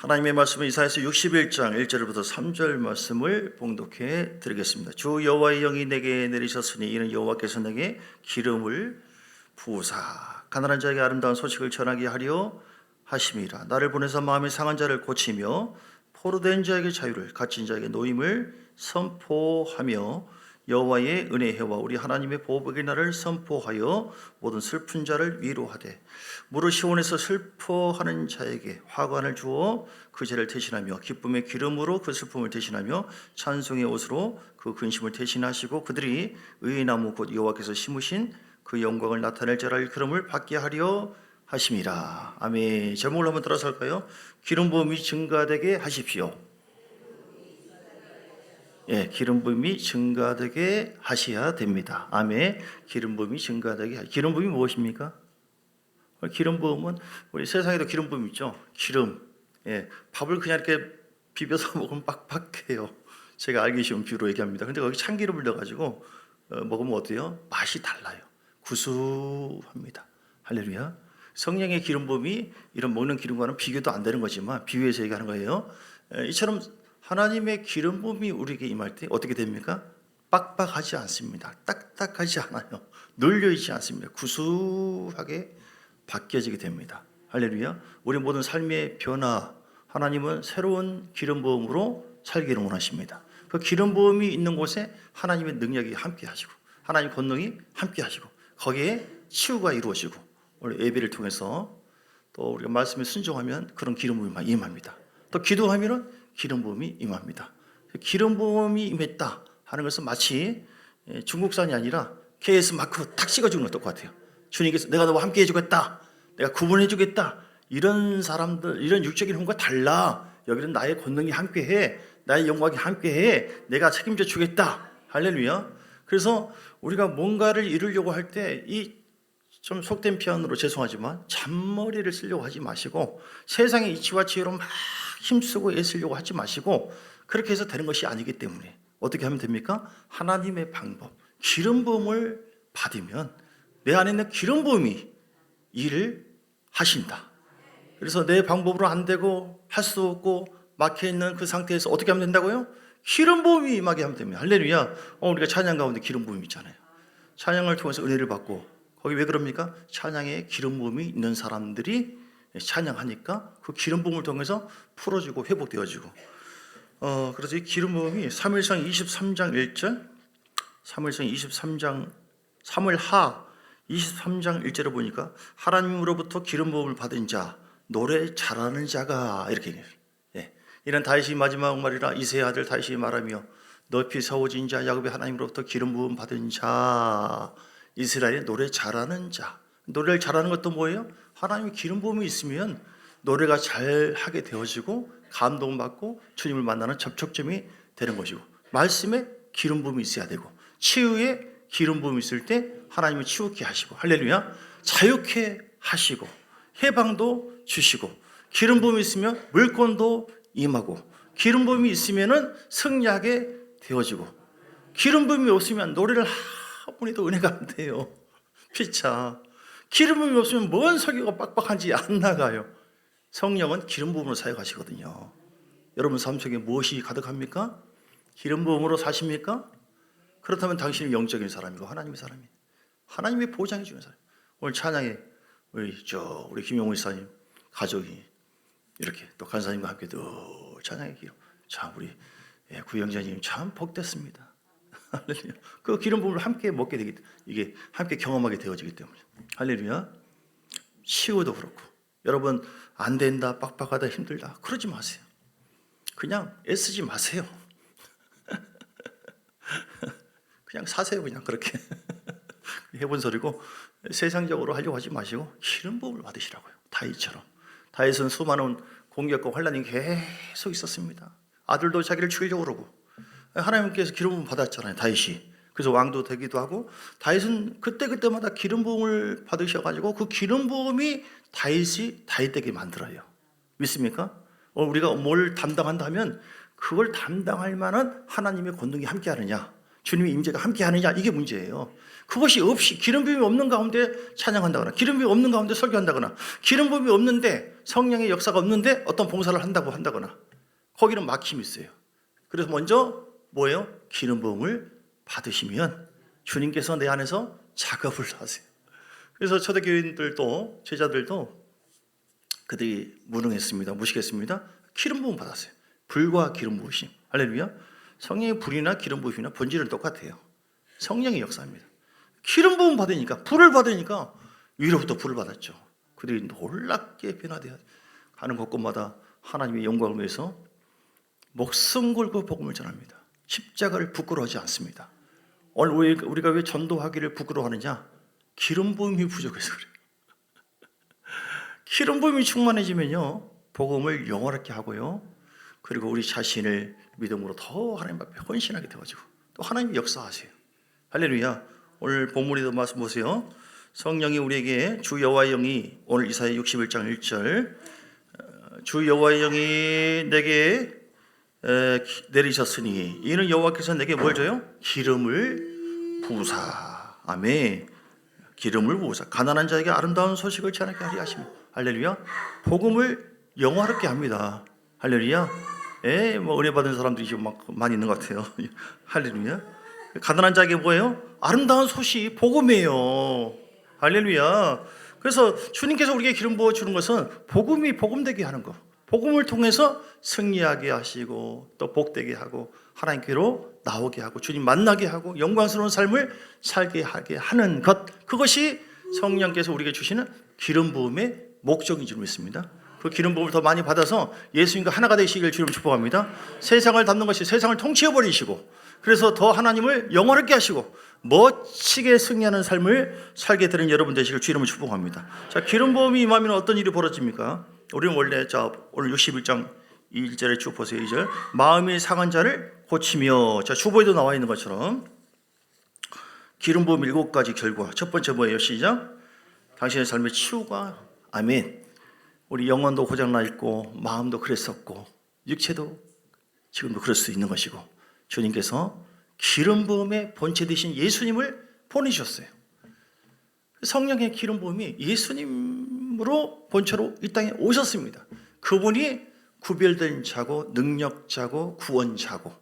하나님의 말씀은 이사야서 61장 1절부터 3절 말씀을 봉독해 드리겠습니다. 주 여호와의 영이 내게 내리셨으니 이는 여호와께서 내게 기름을 부으사 가난한 자에게 아름다운 소식을 전하게 하려 하심이라. 나를 보내서 마음이 상한 자를 고치며 포로된 자에게 자유를, 갇힌 자에게 노임을 선포하며 여호와의 은혜와 우리 하나님의 보복의 날을 선포하여 모든 슬픈 자를 위로하되 무릇 시온에서 슬퍼하는 자에게 화관을 주어 그 죄를 대신하며 기쁨의 기름으로 그 슬픔을 대신하며 찬송의 옷으로 그 근심을 대신하시고 그들이 의의 나무 곧 여호와께서 심으신 그 영광을 나타낼 자라 일컬음을 받게 하려 하심이라. 아멘. 제목을 한번 들어서 할까요? 기름 부음이 증가되게 하십시오. 예, 기름 부음이 증가되게 하셔야 됩니다. 아멘. 기름 부음이 증가되게. 기름 부음이 무엇입니까? 기름 부음은 우리 세상에도 기름 부음 있죠. 기름. 예, 밥을 그냥 이렇게 비벼서 먹으면 빡빡해요. 제가 알기 쉬운 비유로 얘기합니다. 근데 거기 참기름을 넣어가지고 먹으면 어때요? 맛이 달라요. 구수합니다. 할렐루야. 성령의 기름 부음이 이런 먹는 기름과는 비교도 안 되는 거지만 비유해서 얘기하는 거예요. 이처럼 하나님의 기름 부음이 우리에게 임할 때 어떻게 됩니까? 빡빡하지 않습니다. 딱딱하지 않아요. 눌려있지 않습니다. 구수하게 바뀌어지게 됩니다. 할렐루야. 우리 모든 삶의 변화, 하나님은 새로운 기름 부음으로 살기를 원하십니다. 그 기름 부음이 있는 곳에 하나님의 능력이 함께 하시고 하나님 권능이 함께 하시고 거기에 치유가 이루어지고 오늘 예배를 통해서 또 우리가 말씀에 순종하면 그런 기름 부음이 임합니다. 또 기도하면은 기름 부음이 임합니다. 기름 부음이 임했다 하는 것은 마치 중국산이 아니라 KS 마크 탁 찍어주는 것 똑같아요. 주님께서 내가 너와 함께 해주겠다, 내가 구분해주겠다, 이런 사람들, 이런 육적인 힘과 달라. 여기는 나의 권능이 함께해, 나의 영광이 함께해, 내가 책임져 주겠다. 할렐루야. 그래서 우리가 뭔가를 이루려고 할 때 이 좀 속된 표현으로 죄송하지만 잔머리를 쓰려고 하지 마시고 세상의 이치와 지혜로 막 힘쓰고 애쓰려고 하지 마시고 그렇게 해서 되는 것이 아니기 때문에 어떻게 하면 됩니까? 하나님의 방법, 기름 부음을 받으면 내 안에 있는 기름 부음이 일을 하신다. 그래서 내 방법으로 안 되고 할 수 없고 막혀있는 그 상태에서 어떻게 하면 된다고요? 기름 부음이 임하게 하면 됩니다. 할렐루야. 우리가 찬양 가운데 기름 부음이 있잖아요. 찬양을 통해서 은혜를 받고 거기 왜 그럽니까? 찬양에 기름 부음이 있는 사람들이 찬양하니까 그 기름 부음을 통해서 풀어지고 회복되어지고 그래서 이 기름 부음이 사무엘상 23장 1절 사무엘상 23장 사무엘하 23장 1절에 보니까 하나님으로부터 기름 부음을 받은 자 노래 잘하는 자가 이렇게 얘기해요. 예. 이는 다윗이 마지막 말이라 이새의 아들 다윗이 말하며 높이 서오진 자 야곱의 하나님으로부터 기름 부음 받은 자 이스라엘의 노래 잘하는 자. 노래를 잘하는 것도 뭐예요? 하나님의 기름 부음이 있으면 노래가 잘하게 되어지고 감동받고 주님을 만나는 접촉점이 되는 것이고 말씀에 기름 부음이 있어야 되고 치유에 기름 부음이 있을 때 하나님을 치유케 하시고 할렐루야 자유케 하시고 해방도 주시고 기름 부음이 있으면 물권도 임하고 기름 부음이 있으면 승리하게 되어지고 기름 부음이 없으면 노래를 아무리도 은혜가 안 돼요. 피차 기름 부음이 없으면 뭔 설교가 빡빡한지 안 나가요. 성령은 기름 부음으로 사역하시거든요. 여러분 삶 속에 무엇이 가득합니까? 기름 부음으로 사십니까? 그렇다면 당신은 영적인 사람이고 하나님의 사람이에요. 하나님의 보장해 주는 사람. 오늘 찬양에 우리 김용우 이사님 가족이 이렇게 또 간사님과 함께 또 찬양의 기름. 참 우리 구영자님 참 복됐습니다. 할렐루야. 그 기름 부음을 함께 먹게 되기 이게 함께 경험하게 되어지기 때문에 할렐루야. 치유도 그렇고 여러분 안 된다, 빡빡하다, 힘들다 그러지 마세요. 그냥 애쓰지 마세요. 그냥 사세요. 그냥 그렇게 해본 소리고 세상적으로 하려고 하지 마시고 기름 부음을 받으시라고요. 다윗처럼. 다윗은 수많은 공격과 환난이 계속 있었습니다. 아들도 자기를 죽이려고 그러고 하나님께서 기름 부음을 받았잖아요. 다윗이. 그래서 왕도 되기도 하고 다윗은 그때마다 기름 부음을 받으셔가지고 그 기름 부음이 다윗이 다윗되게 만들어요. 믿습니까? 우리가 뭘 담당한다 하면 그걸 담당할 만한 하나님의 권능이 함께하느냐 주님의 임재가 함께하느냐 이게 문제예요. 그것이 없이 기름 부음이 없는 가운데 찬양한다거나 기름 부음이 없는 가운데 설교한다거나 기름 부음이 없는데 성령의 역사가 없는데 어떤 봉사를 한다거나 거기는 막힘이 있어요. 그래서 먼저 뭐예요? 기름 부음을 받으시면 주님께서 내 안에서 작업을 하세요. 그래서 초대교인들도 제자들도 그들이 무능했습니다. 무식했습니다. 기름 부음 받았어요. 불과 기름 부으심. 할렐루야. 성령의 불이나 기름 부으심이나 본질은 똑같아요. 성령의 역사입니다. 기름 부음 받으니까 불을 받으니까 위로부터 불을 받았죠. 그들이 놀랍게 변화되어 가는 곳곳마다 하나님의 영광을 위해서 목숨 걸고 복음을 전합니다. 십자가를 부끄러워하지 않습니다. 오늘 우리가 왜 전도하기를 부끄러워하느냐? 기름 부음이 부족해서 그래요. 기름 부음이 충만해지면요 복음을 영원하게 하고요, 그리고 우리 자신을 믿음으로 더 하나님 앞에 헌신하게 되어지고 또 하나님이 역사하세요. 할렐루야. 오늘 본문에도 말씀 보세요. 성령이 우리에게 주 여호와의 영이, 오늘 이사야 61장 1절, 주 여호와의 영이 내게 내리셨으니 이는 여호와께서 내게 뭘 줘요? 기름을 부으사. 아멘. 기름을 부으사 가난한 자에게 아름다운 소식을 전하게 하리 하시며. 할렐루야. 복음을 영화롭게 합니다. 할렐루야. 뭐 은혜 받은 사람들이 지금 막 많이 있는 것 같아요. 할렐루야. 가난한 자에게 뭐예요? 아름다운 소식, 복음이에요. 할렐루야. 그래서 주님께서 우리에게 기름 부어 주는 것은 복음이 복음되게 하는 거, 복음을 통해서 승리하게 하시고 또 복되게 하고 하나님께로 나오게 하고 주님 만나게 하고 영광스러운 삶을 살게 하게 하는 것, 그것이 성령께서 우리에게 주시는 기름 부음의 목적인 줄 믿습니다. 그 기름 부음을 더 많이 받아서 예수님과 하나가 되시길 주님 축복합니다. 세상을 담는 것이 세상을 통치해버리시고, 그래서 더 하나님을 영원하게 하시고 멋지게 승리하는 삶을 살게 되는 여러분 되시길 주님을 축복합니다. 자, 기름 부음이 임하면 어떤 일이 벌어집니까? 우리는 원래 오늘 61장 1절에 쭉 보세요. 2절, 마음이 상한 자를 고치며. 자, 주보에도 나와 있는 것처럼 기름 부음 7가지 결과. 첫 번째 뭐예요? 시작. 당신의 삶의 치유가. 아멘. 우리 영혼도 고장나 있고 마음도 그랬었고 육체도 지금도 그럴 수 있는 것이고, 주님께서 기름 부음의 본체 되신 예수님을 보내주셨어요. 성령의 기름 부음이 예수님으로 본체로 이 땅에 오셨습니다. 그분이 구별된 자고 능력자고 구원자고,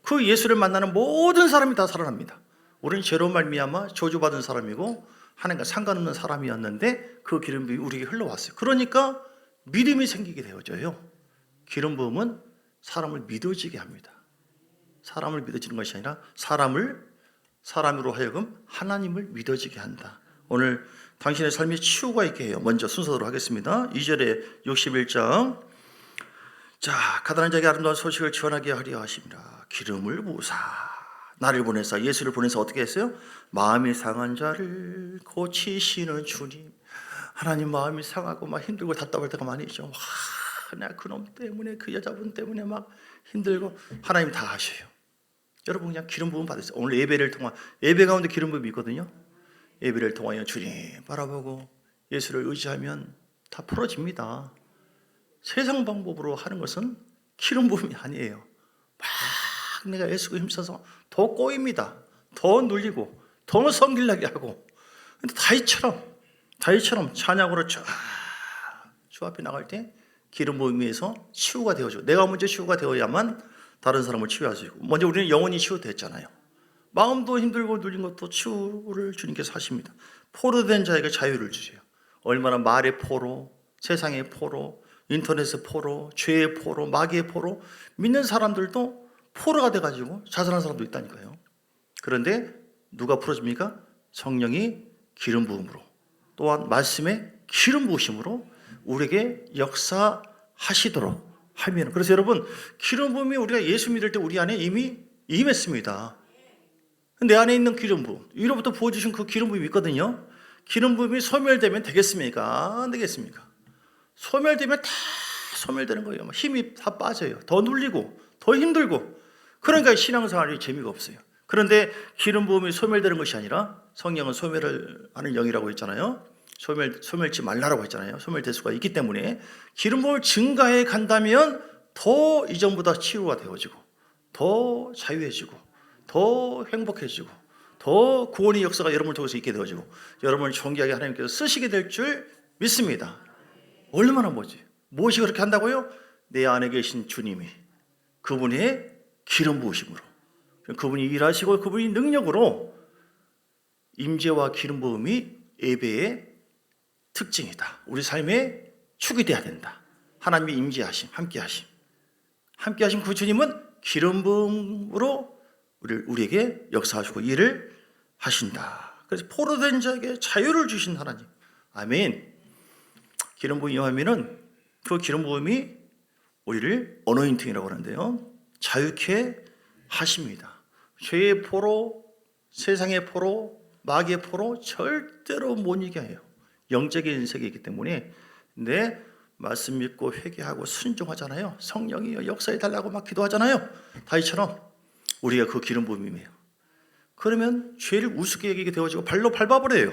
그 예수를 만나는 모든 사람이 다 살아납니다. 우리는 죄로 말미암아 저주받은 사람이고 하나님과 상관없는 사람이었는데 그 기름 부음이 우리에게 흘러왔어요. 그러니까 믿음이 생기게 되어져요. 기름 부음은 사람을 믿어지게 합니다. 사람을 믿어지는 것이 아니라 사람으로 하여금 하나님을 믿어지게 한다. 오늘 당신의 삶에 치유가 있게 해요. 먼저 순서대로 하겠습니다. 2절에 61장, 자, 가난한 자에게 아름다운 소식을 전하게 하려 하십니다. 기름을 부으사. 나를 보내사, 예수를 보내서 어떻게 했어요? 마음이 상한 자를 고치시는 주님. 하나님, 마음이 상하고 막 힘들고 답답할 때가 많이 있죠. 내가 그놈 때문에, 그 여자분 때문에 막 힘들고, 하나님 다 하셔요. 여러분 그냥 기름 부음 받으세요. 오늘 예배를 통한, 예배 가운데 기름 부음이 있거든요. 예배를 통하여 주님 바라보고 예수를 의지하면 다 풀어집니다. 세상 방법으로 하는 것은 기름 부음이 아니에요. 막 내가 애쓰고 힘써서 더 꼬입니다. 더 눌리고 더 성질나게 하고. 근데 다윗처럼 찬양으로 주 앞에 나갈 때 기름 부음에서 치유가 되어져. 내가 먼저 치유가 되어야만 다른 사람을 치유할 수 있고, 먼저 우리는 영혼이 치유됐잖아요. 마음도 힘들고 눌린 것도 치유를 주님께서 하십니다. 포로된 자에게 자유를 주세요. 얼마나 말의 포로, 세상의 포로, 인터넷의 포로, 죄의 포로, 마귀의 포로, 믿는 사람들도 포로가 돼가지고 자살하는 사람도 있다니까요. 그런데 누가 풀어줍니까? 성령이 기름 부음으로, 또한 말씀의 기름 부으심으로 우리에게 역사하시도록 하면, 그래서 여러분 기름 부음이 우리가 예수 믿을 때 우리 안에 이미 임했습니다. 내 안에 있는 기름 부음, 위로부터 부어주신 그 기름 부음이 있거든요. 기름 부음이 소멸되면 되겠습니까? 안 되겠습니까? 소멸되면 다 소멸되는 거예요. 힘이 다 빠져요. 더 눌리고 더 힘들고. 그러니까 신앙생활이 재미가 없어요. 그런데 기름 부음이 소멸되는 것이 아니라, 성령은 소멸을 하는 영이라고 했잖아요. 소멸치 말라라고 했잖아요. 소멸될 수가 있기 때문에 기름 부음을 증가해 간다면 더 이전보다 치유가 되어지고 더 자유해지고 더 행복해지고 더 더 구원의 역사가 여러분을 통해서 있게 되어지고 여러분을 존귀하게 하나님께서 쓰시게 될 줄 믿습니다. 얼마나 무엇이 그렇게 한다고요? 내 안에 계신 주님이 그분의 기름 부으심으로, 그분이 일하시고 그분이 능력으로, 임재와 기름 부음이 예배의 특징이다. 우리 삶의 축이 돼야 된다. 하나님의 임재하심, 함께하심 그 주님은 기름 부음으로 우리에게 역사하시고 일을 하신다. 그래서 포로된 자에게 자유를 주신 하나님. 아멘. 기름 부음이 임하면은 그 기름 부음이 우리를 어노인팅이라고 하는데요, 자유케 하십니다. 죄의 포로, 세상의 포로, 마귀의 포로 절대로 못 이기게 해요. 영적인 세계이기 때문에. 근데 말씀 믿고 회개하고 순종하잖아요. 성령이여 역사해 달라고 막 기도하잖아요. 다윗처럼 우리가 그 기름 부음이에요. 그러면 죄를 우습게 여기게 되어지고 발로 밟아버려요.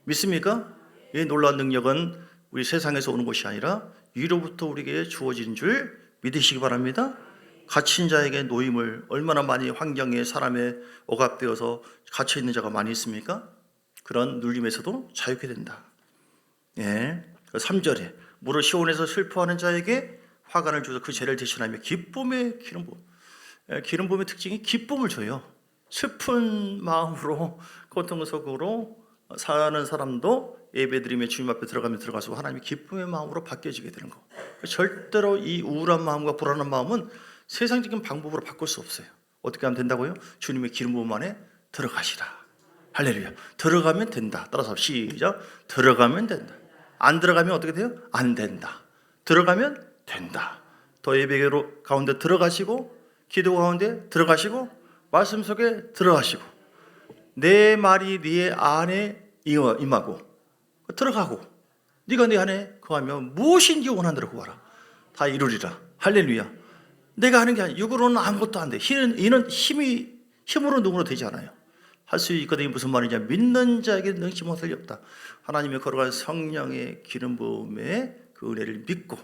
믿습니까? 이 놀라운 능력은 우리 세상에서 오는 것이 아니라 위로부터 우리에게 주어진 줄 믿으시기 바랍니다. 갇힌 자에게 노임을, 얼마나 많이 환경에 사람에 억압되어서 갇혀 있는 자가 많이 있습니까? 그런 눌림에서도 자유케 된다. 예. 3절에 무릇 시온에서 슬퍼하는 자에게 화관을 주어서 그 죄를 대신하며 기쁨의 기름 부음. 기름 부음의 특징이 기쁨을 줘요. 슬픈 마음으로 고통스럽고 사는 사람도 예배드리며 주님 앞에 들어가서 하나님의 기쁨의 마음으로 바뀌어지게 되는 거. 절대로 이 우울한 마음과 불안한 마음은 세상적인 방법으로 바꿀 수 없어요. 어떻게 하면 된다고요? 주님의 기름 부음 안에 들어가시라. 할렐루야. 들어가면 된다. 따라서 시작. 들어가면 된다. 안 들어가면 어떻게 돼요? 안 된다. 들어가면 된다. 더 예배로 가운데 들어가시고, 기도 가운데 들어가시고, 말씀 속에 들어가시고, 내 말이 네 안에 임하고 들어가고, 네가 내 안에 거하면 무엇인지 원하는 대로 구하라. 다 이루리라. 할렐루야. 내가 하는 게 아니야. 육으로는 아무것도 안 돼. 이는 힘으로 누구로 되지 않아요. 할 수 있거든요. 무슨 말이냐? 믿는 자에게 능치 못할 리 없다. 하나님의 거룩한 성령의 기름 부음의 그 은혜를 믿고,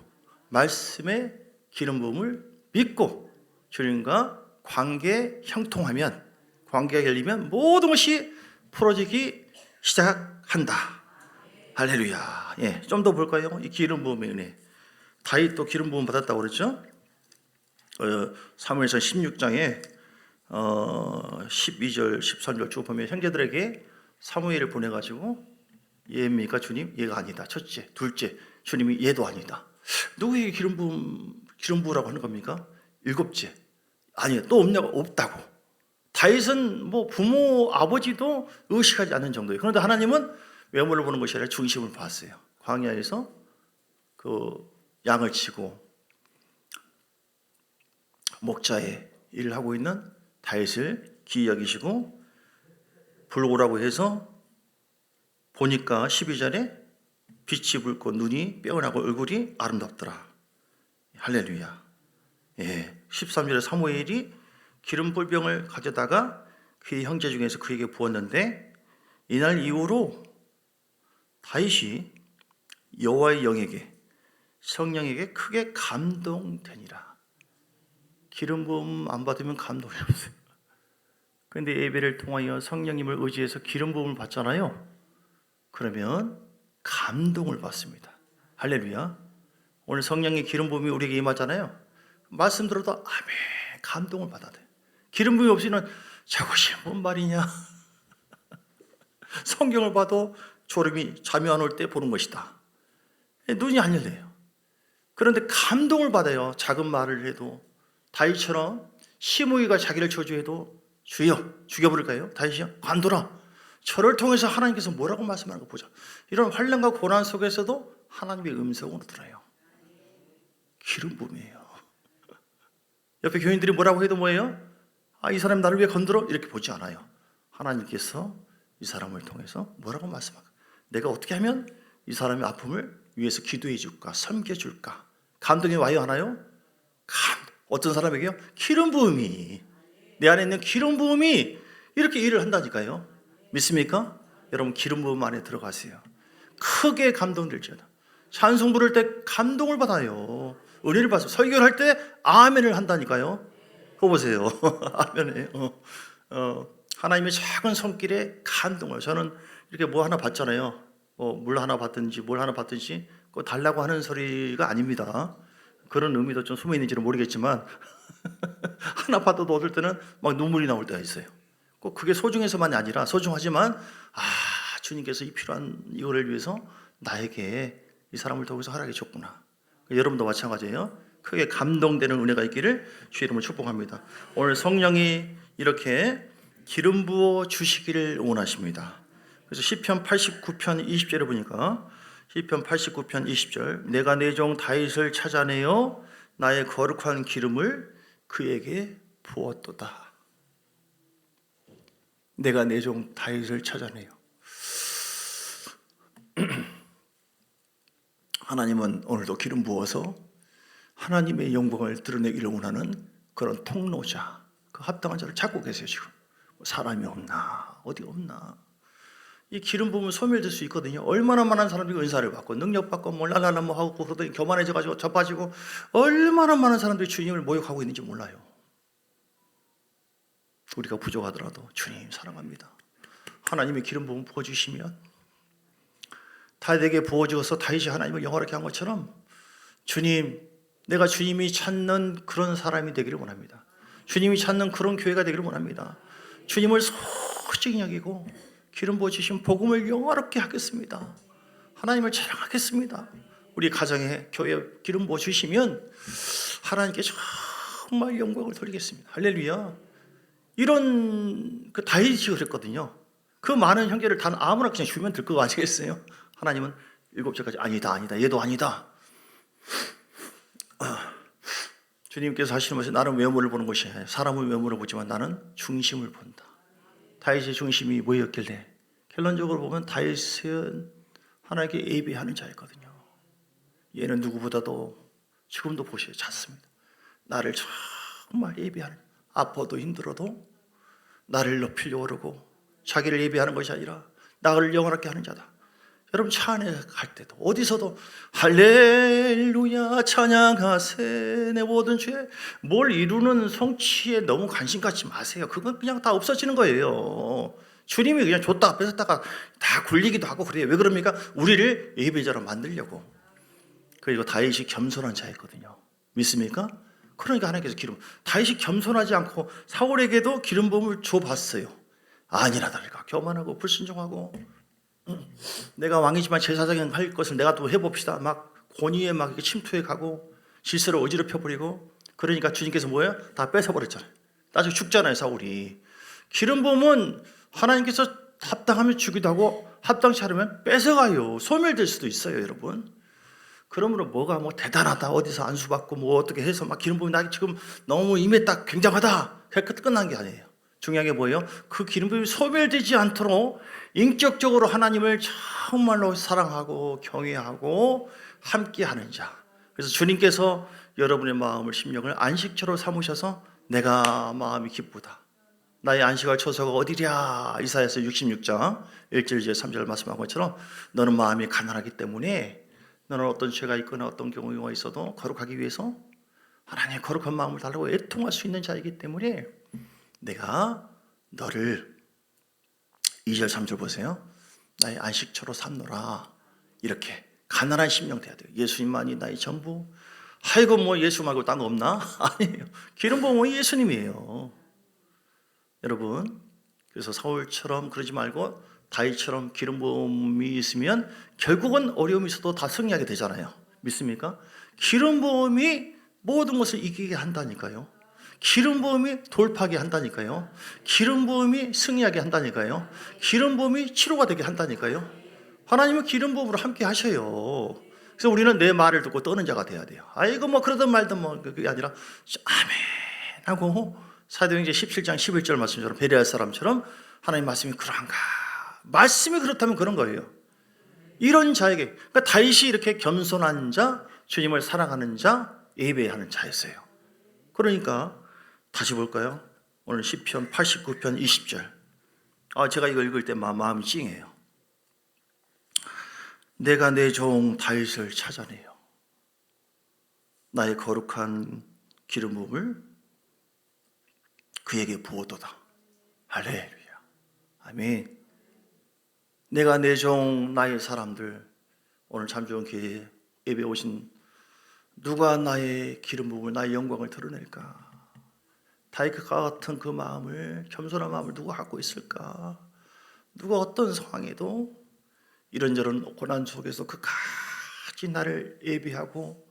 말씀의 기름 부음을 믿고 주님과 관계 형통하면, 관계가 열리면 모든 것이 풀어지기 시작한다. 할렐루야. 예, 좀 더 볼까요? 이 기름 부음의 은혜. 다윗도 기름 부음 받았다고 그랬죠? 사무엘서 16장에 12절, 13절 쭉 보면 형제들에게 사무엘을 보내가지고 얘입니까 주님? 얘가 아니다. 첫째, 둘째, 주님이 얘도 아니다. 누구에게 기름 부으라고 하는 겁니까? 일곱째, 아니요, 또 없냐고? 없다고. 다윗은 뭐 부모, 아버지도 의식하지 않는 정도예요. 그런데 하나님은 외모를 보는 것이 아니라 중심을 봤어요. 광야에서 그 양을 치고 목자의 일을 하고 있는 다윗을 귀히 여기시고 불오라고 해서 보니까 12절에 빛이 붉고 눈이 빼어나고 얼굴이 아름답더라. 할렐루야. 예, 13절에 사무엘이 기름불병을 가져다가 그의 형제 중에서 그에게 부었는데 이날 이후로 다윗이 여호와의 영에게, 성령에게 크게 감동되니라. 기름 부음 안 받으면 감동이 없어요. 그런데 예배를 통하여 성령님을 의지해서 기름 부음을 받잖아요. 그러면 감동을 받습니다. 할렐루야. 오늘 성령의 기름 부음이 우리에게 임하잖아요. 말씀 들어도 아멘, 감동을 받아야 돼. 기름 부음이 없이는 저것이 뭔 말이냐. 성경을 봐도 졸음이 잠이 안 올 때 보는 것이다. 눈이 안 열려요. 그런데 감동을 받아요. 작은 말을 해도. 다윗처럼 시므이가 자기를 저주해도 주여 죽여버릴까요? 다윗이요? 관둬라. 저를 통해서 하나님께서 뭐라고 말씀하는 거 보자. 이런 환난과 고난 속에서도 하나님의 음성으로 들어요. 기름 부음이에요. 옆에 교인들이 뭐라고 해도 뭐예요? 아, 이 사람이 나를 왜 건드려? 이렇게 보지 않아요. 하나님께서 이 사람을 통해서 뭐라고 말씀할까? 내가 어떻게 하면 이 사람의 아픔을 위해서 기도해 줄까? 섬겨줄까? 감동이 와요, 하나요? 어떤 사람에게요? 기름 부음이, 내 안에 있는 기름 부음이 이렇게 일을 한다니까요. 믿습니까? 여러분 기름 부음 안에 들어가세요. 크게 감동될지어다. 찬송 부를 때 감동을 받아요. 은혜를 받아요. 설교를 할 때 아멘을 한다니까요. 그거 보세요. 아멘이에요. 하나님의 작은 손길에 감동을. 저는 이렇게 뭐 하나 받잖아요. 물 하나 받든지 뭘 하나 받든지 그거 달라고 하는 소리가 아닙니다. 그런 의미도 좀 숨어 있는지는 모르겠지만 하나 받아도 얻을 때는 막 눈물이 나올 때가 있어요. 꼭 그게 소중해서만이 아니라 소중하지만 주님께서 이 필요한 이거를 위해서 나에게 이 사람을 통해서 허락해 줬구나. 여러분도 마찬가지예요. 크게 감동되는 은혜가 있기를 주의 이름으로 축복합니다. 오늘 성령이 이렇게 기름 부어 주시기를 원하십니다. 그래서 시편 89편 20절에 보니까 시편 89편 20절 내가 내 종 다윗을 찾아내어 나의 거룩한 기름을 그에게 부었도다. 내가 내 종 다윗을 찾아내요. 하나님은 오늘도 기름 부어서 하나님의 영광을 드러내기를 원하는 그런 통로자, 그 합당한 자를 찾고 계세요. 지금 사람이 없나 어디 없나. 이 기름 부으면 소멸될 수 있거든요. 얼마나 많은 사람들이 은사를 받고 능력 받고 몰랄랄라 뭐 하고 그러더니 교만해져가지고 자빠지고 얼마나 많은 사람들이 주님을 모욕하고 있는지 몰라요. 우리가 부족하더라도 주님 사랑합니다. 하나님의 기름 부음 부어주시면 다윗에게 부어주어서 다윗이 하나님을 영화롭게 한 것처럼 주님, 내가 주님이 찾는 그런 사람이 되기를 원합니다. 주님이 찾는 그런 교회가 되기를 원합니다. 주님을 소중히 여기고 기름 부어주신 복음을 영화롭게 하겠습니다. 하나님을 자랑하겠습니다. 우리 가정에 교회에 기름 부어주시면 하나님께 정말 영광을 돌리겠습니다. 할렐루야. 이런 그 다윗이 그랬거든요. 그 많은 형제를 단 아무나 그냥 주면 될 거 아니겠어요? 하나님은 7절까지 아니다 얘도 아니다. 주님께서 하시는 것이 나는 외모를 보는 것이 아니라 사람의 외모를 보지만 나는 중심을 본다. 다윗의 중심이 뭐였길래? 결론적으로 보면 다윗은 하나님께 예배하는 자였거든요. 얘는 누구보다도 지금도 보셔야 찾습니다. 나를 정말 예배하는, 아파도 힘들어도 나를 높이려고 그러고 자기를 예배하는 것이 아니라 나를 영원하게 하는 자다. 여러분 차 안에 갈 때도 어디서도 할렐루야 찬양하세 내 모든 죄, 뭘 이루는 성취에 너무 관심 갖지 마세요. 그건 그냥 다 없어지는 거예요. 주님이 그냥 줬다가 뺏었다가 다 굴리기도 하고 그래요. 왜 그럽니까? 우리를 예배자로 만들려고. 그리고 다윗이 겸손한 자였거든요. 믿습니까? 그러니까 하나님께서 기름, 다윗이 겸손하지 않고 사울에게도 기름 부음을 줘봤어요. 아니나 다를까 교만하고 불순종하고 내가 왕이지만 제사장이 할 것을 내가 또 해봅시다. 막 권위에 막 이렇게 침투해 가고 질서를 어지럽혀 버리고. 그러니까 주님께서 뭐예요? 다 뺏어버렸잖아요. 나중에 죽잖아요, 사울이. 기름 부음은 하나님께서 합당하면 주기도 하고 합당치 않으면 뺏어가요. 소멸될 수도 있어요, 여러분. 그러므로 뭐가 뭐 대단하다, 어디서 안수받고 뭐 어떻게 해서 막 기름 부음이 나 지금 너무 임했다, 굉장하다, 끝난 게 아니에요. 중요한 게 뭐예요? 그 기름 부음이 소멸되지 않도록 인격적으로 하나님을 정말로 사랑하고 경외하고 함께하는 자. 그래서 주님께서 여러분의 마음을 심령을 안식처로 삼으셔서 내가 마음이 기쁘다. 나의 안식할 처소가 어디랴. 이사야서 66장 1절 3절 말씀한 것처럼 너는 마음이 가난하기 때문에 너는 어떤 죄가 있거나 어떤 경우가 있어도 거룩하기 위해서 하나님의 거룩한 마음을 달라고 애통할 수 있는 자이기 때문에 내가 너를 2절 3절 보세요. 나의 안식처로 삼노라. 이렇게 가난한 심령 돼야 돼요. 예수님만이 나의 전부. 아이고 뭐 예수 말고 딴 거 없나? 아니에요. 기름 부음은 예수님이에요. 여러분, 그래서 사울처럼 그러지 말고 다윗처럼 기름 부음이 있으면 결국은 어려움이 있어도 다 승리하게 되잖아요. 믿습니까? 기름 부음이 모든 것을 이기게 한다니까요. 기름 부음이 돌파하게 한다니까요. 기름 부음이 승리하게 한다니까요. 기름 부음이 치료가 되게 한다니까요. 하나님은 기름 부음으로 함께 하셔요. 그래서 우리는 내 말을 듣고 떠는 자가 돼야 돼요. 아이고 뭐 그러든 말든 뭐 그게 아니라 아멘 하고 사도행전 17장 11절 말씀처럼 베레아 사람처럼 하나님 말씀이 그러한가? 말씀이 그렇다면 그런 거예요. 이런 자에게, 그러니까 다윗이 이렇게 겸손한 자, 주님을 사랑하는 자, 예배하는 자였어요. 그러니까 다시 볼까요? 오늘 시편 89편 20절. 제가 이거 읽을 때 마음이 찡해요. 내가 내 종 다윗을 찾아내요. 나의 거룩한 기름 부음을 그에게 부어도다. 할렐루야. 아멘. 내가 내 종 나의 사람들, 오늘 참 좋은 기회에 예배 오신 누가 나의 기름 부음을 나의 영광을 드러낼까? 다윗과 같은 그 마음을, 겸손한 마음을 누가 갖고 있을까? 누가 어떤 상황에도 이런저런 고난 속에서 그까지 나를 예비하고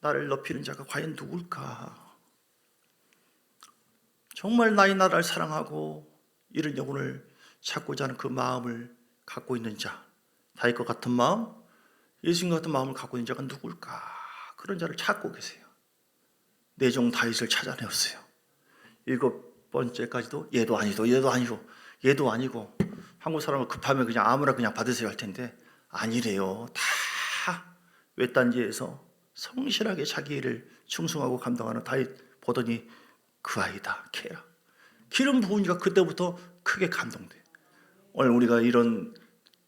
나를 높이는 자가 과연 누굴까? 정말 나의 나라를 사랑하고 이런 영혼을 찾고자 하는 그 마음을 갖고 있는 자, 다윗과 같은 마음, 예수님과 같은 마음을 갖고 있는 자가 누굴까? 그런 자를 찾고 계세요. 내 종 다윗을 찾아내었어요. 7번째까지도 얘도 아니고 얘도 아니고 한국 사람은 급하면 그냥 아무나 그냥 받으세요 할 텐데 아니래요. 다 외딴지에서 성실하게 자기 일을 충성하고 감당하는 다윗 보더니 그 아이다, 케라. 기름 부으니까 그때부터 크게 감동돼. 오늘 우리가 이런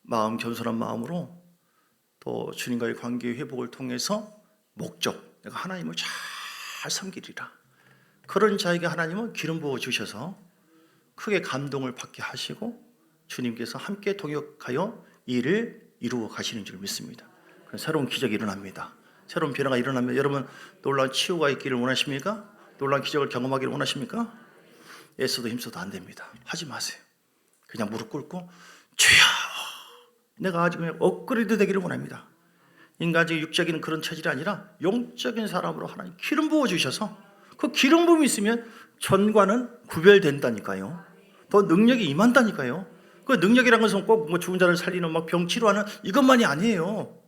마음, 겸손한 마음으로 또 주님과의 관계 회복을 통해서 목적, 내가 하나님을 잘 섬기리라. 그런 자에게 하나님은 기름 부어 주셔서 크게 감동을 받게 하시고 주님께서 함께 동역하여 일을 이루어 가시는 줄 믿습니다. 새로운 기적이 일어납니다. 새로운 변화가 일어나면 여러분 놀라운 치유가 있기를 원하십니까? 놀라운 기적을 경험하기를 원하십니까? 애써도 힘써도 안 됩니다. 하지 마세요. 그냥 무릎 꿇고 주여, 내가 아직 그냥 업그레이드 되기를 원합니다. 인간적인 육적인 그런 체질이 아니라 영적인 사람으로 하나님 기름 부어 주셔서 그 기름 부음이 있으면 전과는 구별된다니까요. 더 능력이 임한다니까요. 그 능력이란 것은 꼭 뭐 죽은 자를 살리는 막 병 치료하는 이것만이 아니에요.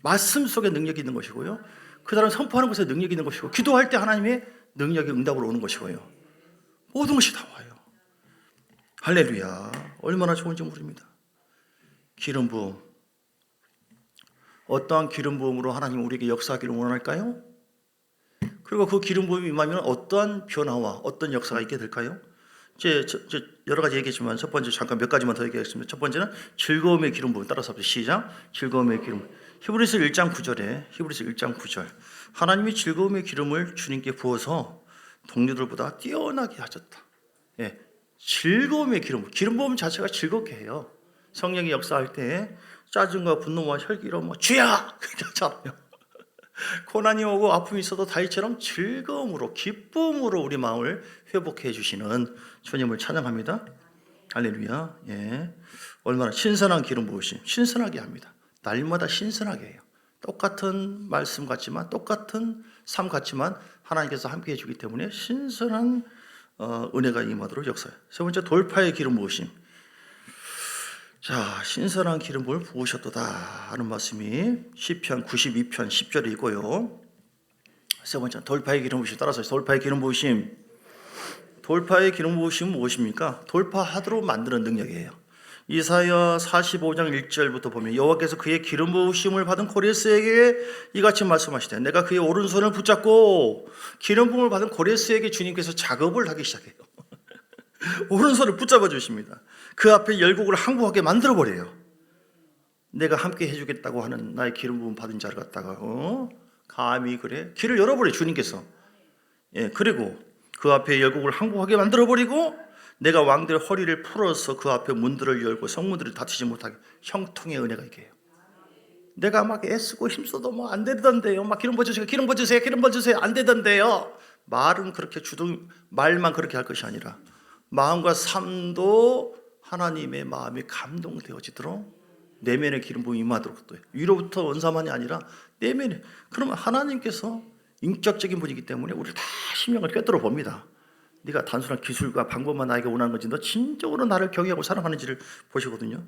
말씀 속에 능력이 있는 것이고요. 그 사람 선포하는 것에 능력이 있는 것이고 기도할 때 하나님의 능력이 응답으로 오는 것이고요. 모든 것이 다 와요. 할렐루야. 얼마나 좋은지 모릅니다. 기름 부음. 어떠한 기름 부음으로 하나님 우리에게 역사하기를 원할까요? 그리고 그 기름 부음이 임하면 어떠한 변화와 어떤 역사가 있게 될까요? 여러 가지 얘기했지만 첫 번째 잠깐 몇 가지만 더 얘기하겠습니다. 첫 번째는 즐거움의 기름 부음. 따라서 시작. 즐거움의 기름. 히브리서 1장 9절. 하나님이 즐거움의 기름을 주님께 부어서 동료들보다 뛰어나게 하셨다. 예, 즐거움의 기름. 기름 부음 자체가 즐겁게 해요. 성령이 역사할 때 짜증과 분노와 혈기로 주야! 그렇잖아요. 고난이 오고 아픔이 있어도 다윗처럼 즐거움으로 기쁨으로 우리 마음을 회복해 주시는 주님을 찬양합니다. 할렐루야. 예. 얼마나 신선한 기름 부으심, 신선하게 합니다. 날마다 신선하게 해요. 똑같은 말씀 같지만 똑같은 삶 같지만 하나님께서 함께 해주기 때문에 신선한 은혜가 임하도록 역사해요. 세 번째 돌파의 기름 부으심. 자, 신선한 기름 부음을 부으셨도다 하는 말씀이 시편 92편 10절에 있고요. 세 번째 돌파의 기름 부으심. 따라서 돌파의 기름 부으심. 돌파의 기름 부으심은 무엇입니까? 돌파하도록 만드는 능력이에요. 이사야 45장 1절부터 보면 여호와께서 그의 기름 부으심을 받은 고레스에게 이같이 말씀하시되 내가 그의 오른손을 붙잡고 기름 부음을 받은 고레스에게 주님께서 작업을 하기 시작해요. 오른손을 붙잡아 주십니다. 그 앞에 열국을 항복하게 만들어 버려요. 내가 함께 해주겠다고 하는 나의 기름 부음 받은 자를 갖다가 감히 그래 길을 열어버려 주님께서. 예, 그리고 그 앞에 열국을 항복하게 만들어 버리고 내가 왕들의 허리를 풀어서 그 앞에 문들을 열고 성문들을 닫히지 못하게 형통의 은혜가 있게 해요. 내가 막 애쓰고 힘써도 뭐 안 되던데요. 막 기름 부어주세요 안 되던데요. 말은 그렇게 말만 그렇게 할 것이 아니라 마음과 삶도 하나님의 마음이 감동되어지도록 내면의 기름 부음이 임하도록 또 위로부터 원사만이 아니라 내면에. 그러면 하나님께서 인격적인 분이기 때문에 우리를 다 심령을 꿰뚫어 봅니다. 네가 단순한 기술과 방법만 나에게 원하는 건지 너 진정으로 나를 경외하고 사랑하는지를 보시거든요.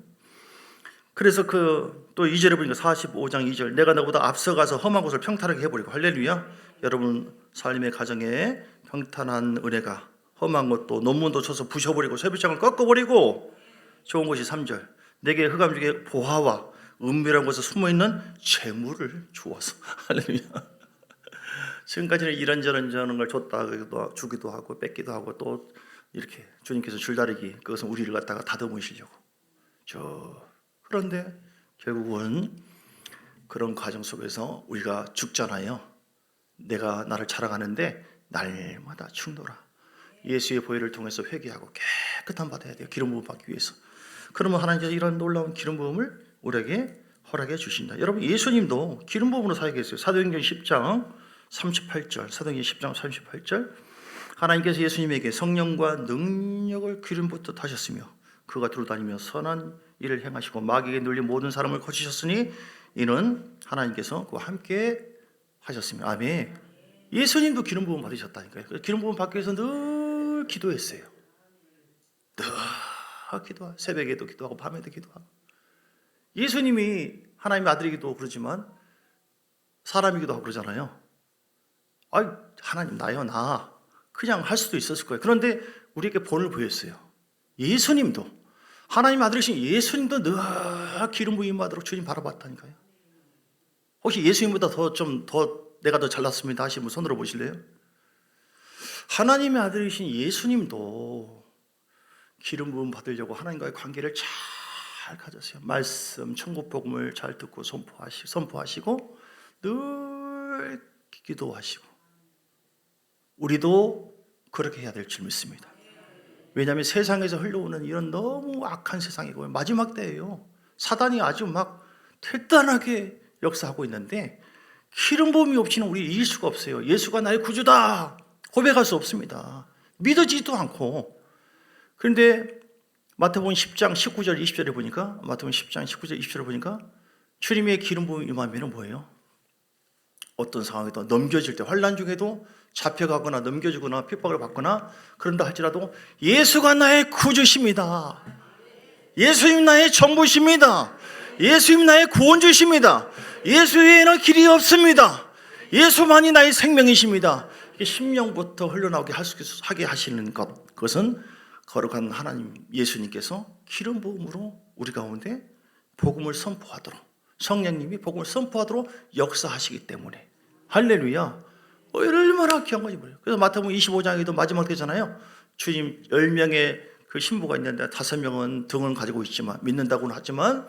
그래서 또 2절에 보니까 45장 2절 내가 너보다 앞서가서 험한 곳을 평탄하게 해버리고. 할렐루야. 여러분 삶의 가정에 평탄한 은혜가 험한 것도 논문도 쳐서 부셔버리고 쇠붙장을 꺾어버리고 좋은 것이 3절 내게 흑암 중에 보화와 은밀한 곳에 숨어있는 재물을 주어서. 할렐루야. 지금까지는 이런저런 걸 주기도 하고 뺏기도 하고 또 이렇게 주님께서 줄다리기 그것은 우리를 갖다가 다듬으시려고. 그런데 결국은 그런 과정 속에서 우리가 죽잖아요. 내가 나를 자랑하는데 날마다 충돌하. 예수의 보혈을 통해서 회개하고 깨끗한 받아야 돼요. 기름 부음 받기 위해서. 그러면 하나님께서 이런 놀라운 기름 부음을 우리에게 허락해 주신다. 여러분, 예수님도 기름 부음으로 사역했어요. 사도행전 10장 38절, 사도행전 10장 38절, 하나님께서 예수님에게 성령과 능력을 기름 붓듯 하셨으며 그가 두루다니며 선한 일을 행하시고 마귀에게 눌린 모든 사람을 고치셨으니 이는 하나님께서 그와 함께 하셨으며. 아멘. 예수님도 기름 부음 받으셨다니까요. 기름 부음 받기 위해서 늘 기도했어요. 늘 기도하고 새벽에도 기도하고 밤에도 기도하고. 예수님이 하나님의 아들이기도 그러지만 사람이기도 하고 그러잖아요. 아이, 하나님 나요, 나. 그냥 할 수도 있었을 거예요. 그런데 우리에게 본을 보였어요. 예수님도, 하나님 아들이신 예수님도 늘 기름 부음 받도록 주님 바라봤다니까요. 혹시 예수님보다 더 내가 더 잘났습니다 하시는 분 손들어 보실래요? 하나님의 아들이신 예수님도 기름 부음 받으려고 하나님과의 관계를 잘 가졌어요. 말씀, 천국 복음을 잘 듣고 선포하시고 늘 기도하시고. 우리도 그렇게 해야 될 줄 믿습니다. 왜냐하면 세상에서 흘러오는 이런 너무 악한 세상이고 마지막 때예요. 사단이 아주 막 대단하게 역사하고 있는데 기름 부음이 없이는 우리 이길 수가 없어요. 예수가 나의 구주다 고백할 수 없습니다. 믿어지지도 않고. 그런데 마태복음 10장 19절 20절에 보니까, 마태복음 10장 19절 20절에 보니까 주님의 기름 부음이 임하면 뭐예요? 어떤 상황에도 넘겨질 때, 환난 중에도 잡혀가거나 넘겨주거나 핍박을 받거나 그런다 할지라도 예수가 나의 구주십니다. 예수님 나의 전부십니다. 예수님 나의 구원주십니다. 예수 외에는 길이 없습니다. 예수만이 나의 생명이십니다. 이게 심령부터 흘러나오게 하게 하시는 그것은 거룩한 하나님 예수님께서 기름 부음으로 우리 가운데 복음을 선포하도록, 성령님이 복음을 선포하도록 역사하시기 때문에. 할렐루야. 얼마나 귀한 거지. 그래서 마태복음 25장에도 마지막 때잖아요. 주님 10명의 그 신부가 있는데 5명은 등을 가지고 있지만, 믿는다고는 하지만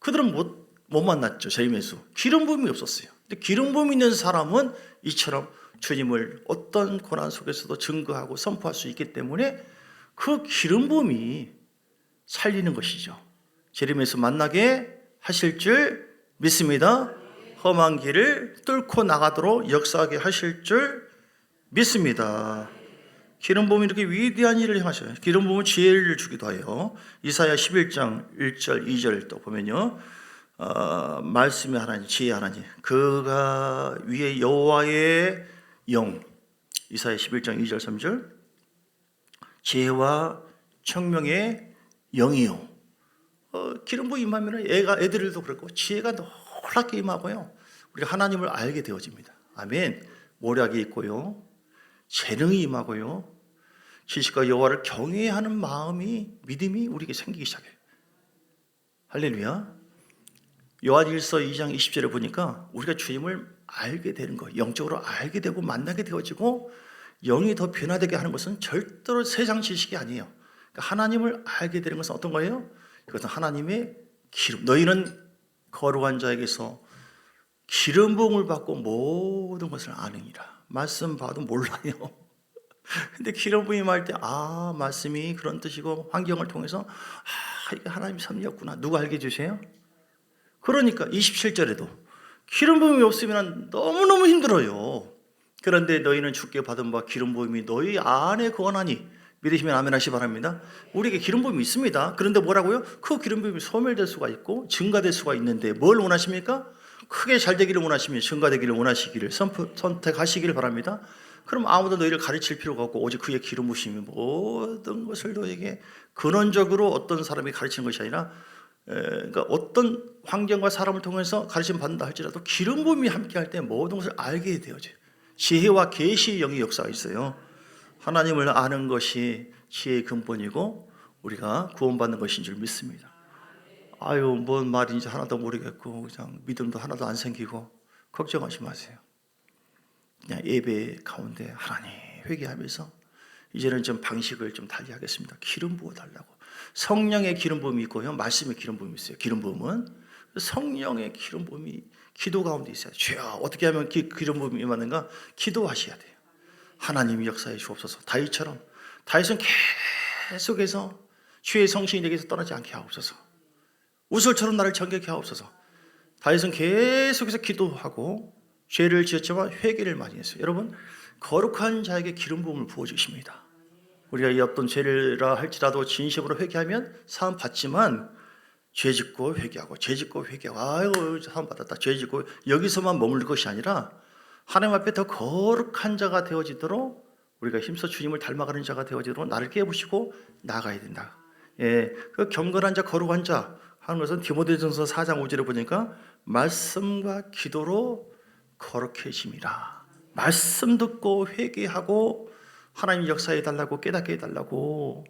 그들은 못 만났죠. 재림예수. 기름 부음이 없었어요. 근데 기름 부음 있는 사람은 이처럼 주님을 어떤 고난 속에서도 증거하고 선포할 수 있기 때문에 그 기름 부음이 살리는 것이죠. 재림예수 만나게 하실 줄 믿습니다. 험한 길을 뚫고 나가도록 역사하게 하실 줄 믿습니다. 기름 부음이 이렇게 위대한 일을 행하셔요. 기름 부음은 지혜를 주기도 해요. 이사야 11장 1절 2절 또 보면요, 말씀의 하나님, 지혜의 하나님, 그가 위에 여호와의 영, 이사야 11장 2절 3절, 지혜와 청명의 영이요. 기름 부음 임하면 애들도 그렇고 지혜가 놀랍게 임하고요, 우리가 하나님을 알게 되어집니다. 아멘. 모략이 있고요, 재능이 임하고요, 지식과 여호와를 경외하는 마음이, 믿음이 우리에게 생기기 시작해요. 할렐루야. 요한일서 2장 20절에 보니까 우리가 주님을 알게 되는 거예요. 영적으로 알게 되고 만나게 되어지고 영이 더 변화되게 하는 것은 절대로 세상 지식이 아니에요. 그러니까 하나님을 알게 되는 것은 어떤 거예요? 이것은 하나님의 기름. 너희는 거룩한 자에게서 기름 부음을 받고 모든 것을 아느니라. 말씀 봐도 몰라요. 근데 기름 부음 할 때, 말씀이 그런 뜻이고 환경을 통해서 이게 하나님 섭리였구나. 누가 알게 해주세요? 그러니까 27절에도 기름 부음이 없으면 너무너무 힘들어요. 그런데 너희는 주께 받은 바 기름 부음이 너희 안에 거하나니, 믿으시면 아멘 하시 바랍니다. 우리에게 기름 부음이 있습니다. 그런데 뭐라고요? 그 기름 부음이 소멸될 수가 있고 증가될 수가 있는데 뭘 원하십니까? 크게 잘 되기를 원하시면 증가되기를 원하시기를 선택하시기를 바랍니다. 그럼 아무도 너희를 가르칠 필요가 없고 오직 그의 기름 부으심이 모든 것을 너에게, 근원적으로 어떤 사람이 가르치는 것이 아니라, 그러니까 어떤 환경과 사람을 통해서 가르침 받는다 할지라도 기름 부음이 함께할 때 모든 것을 알게 되어져요. 지혜와 계시의 영의 역사가 있어요. 하나님을 아는 것이 지혜의 근본이고 우리가 구원받는 것인 줄 믿습니다. 뭔 말인지 하나도 모르겠고 그냥 믿음도 하나도 안 생기고 걱정하지 마세요. 그냥 예배 가운데 하나님 회개하면서 이제는 좀 방식을 좀 달리하겠습니다. 기름 부어 달라고. 성령의 기름 부음이 있고요, 말씀의 기름 부음이 있어요. 기름 부음은 성령의 기름 부음이 기도 가운데 있어요. 주여, 어떻게 하면 기름 부음이 임하는가? 기도하셔야 돼요. 하나님이 역사해 주옵소서. 다윗처럼, 다윗은 계속해서 주의 성신이 내게서 떠나지 않게 하옵소서. 우솔처럼 나를 정결케 하옵소서. 다윗은 계속해서 기도하고 죄를 지었지만 회개를 많이 했어요. 여러분, 거룩한 자에게 기름 부음을 부어주십니다. 우리가 이 어떤 죄라 할지라도 진심으로 회개하면 사함 받지만 죄 짓고 회개하고 죄 짓고 회개하고 아유 사함 받았다 죄 짓고 여기서만 머물 것이 아니라 하나님 앞에 더 거룩한 자가 되어지도록 우리가 힘써 주님을 닮아가는 자가 되어지도록 나를 깨부시고 나가야 된다. 예, 그 경건한 자 거룩한 자 하는 것은 디모데전서 4장 5절에 보니까 말씀과 기도로 거룩해짐이라. 말씀 듣고 회개하고 하나님 역사해 달라고 깨닫게 해달라고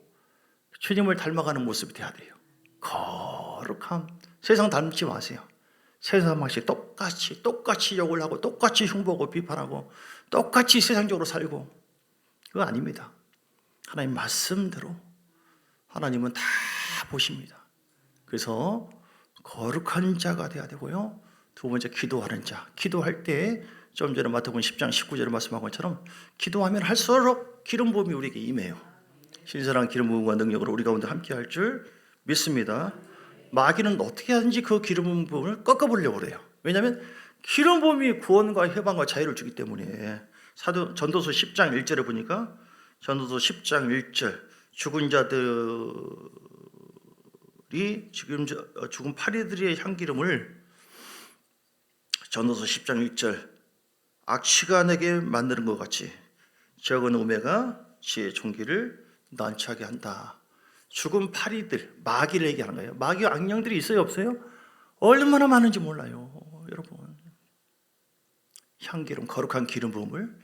주님을 닮아가는 모습이 돼야 돼요. 거룩함. 세상 닮지 마세요. 세상 맛이 똑같이 욕을 하고 똑같이 흉보고 비판하고 똑같이 세상적으로 살고 그거 아닙니다. 하나님 말씀대로 하나님은 다 보십니다. 그래서 거룩한 자가 돼야 되고요. 두 번째 기도하는 자. 기도할 때 좀 전에 마태복음 10장 19절에 말씀한 것처럼 기도하면 할수록 기름 부음이 우리에게 임해요. 신선한 기름 부음과 능력으로 우리 가운데 함께 할 줄 믿습니다. 마귀는 어떻게 하든지 그 기름 부음을 꺾어보려고 그래요. 왜냐하면 기름 부음이 구원과 해방과 자유를 주기 때문에 전도서 10장 1절에 보니까 전도서 10장 1절 죽은 자들이 지금 죽은 파리들의 향기름을 전도서 10장 1절 악취가 내게 만드는 것 같이 적은 우매가 지혜의 종기를 난처하게 한다. 죽은 파리들, 마귀를 얘기하는 거예요. 마귀 악령들이 있어요, 없어요? 얼마나 많은지 몰라요, 여러분. 향기름, 거룩한 기름 부음을